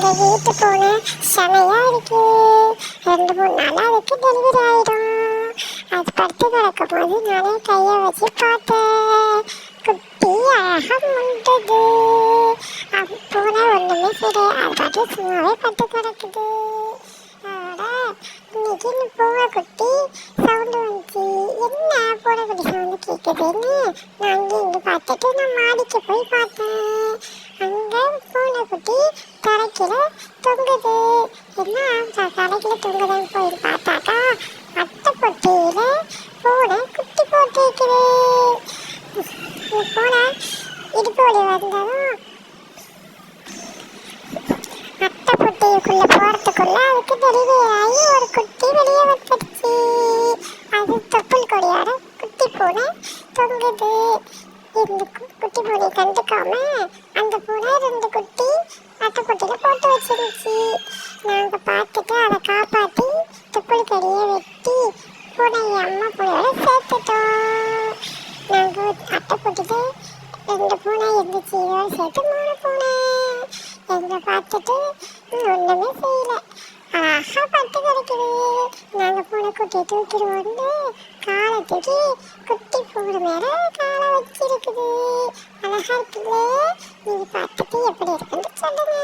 எங்க வீட்டு பூனை செமையா இருக்கு. 2-3 நாளா அதுக்கு டெலிவரி ஆயிடும். அது படுத்து கிடக்கும் போது நானே கையை வச்சு பார்த்தேன். குட்டி அழகா முண்டது. பூனை ஒண்ணுமே சரி, அது பாட்டு சும்மாவே படுத்து கிடக்குது. இன்னைக்கு இந்த பூனை குட்டி சவுண்டு வந்துச்சு. என்ன பூனை குட்டி சவுண்டு கேட்குதுன்னு நான் இங்கே பார்த்துட்டு நான் மாடிக்கு போய் பார்த்தேன். அங்கே பூனை குட்டி தரைக்கில தொங்குது. என்ன தரைக்கில தொங்குதுன்னு போய் பார்த்தாக்கா அட்டை பொட்டியில பூனை குட்டி போட்டிருக்குது. பூனை இடுப்பு வலி வந்ததும் அட்டை பொட்டிக்குள்ள போறதுக்குள்ள அதுக்கு டெலிவரி ஆகி ஒரு குட்டி வெளியே வந்துடுச்சு. அது தொப்புள் கொடியோட குட்டி பூனை தொங்குது. இந்த குட்டி பூனை கண்டுக்காம அந்த பூனை 2 குட்டி அட்டை பொட்டியில போட்டு வச்சிருந்துச்சு. நாங்க பார்த்துட்டு அதை காப்பாற்றி தொப்புள் கொடியை வெட்டி பூனையை அம்மா பூனையோட சேர்த்துட்டோம். நாங்கள் அட்டை பொட்டிட்டு 2 பூனை இருந்துச்சு, இதோட சேர்த்து 3 பூனை. எங்களை பார்த்துட்டு ஒன்றுமே செய்யல, அழகா பட்டு கிடைக்குது. நாங்கள் பூனை குட்டியை தூக்கிடுவோன்னு காலை தூக்கி குட்டி பூனை மேலே காலை வச்சிருக்குது. அழகா இருக்குல்ல. நீங்கள் பார்த்துட்டு எப்படி இருக்குன்னு சொல்லுங்க.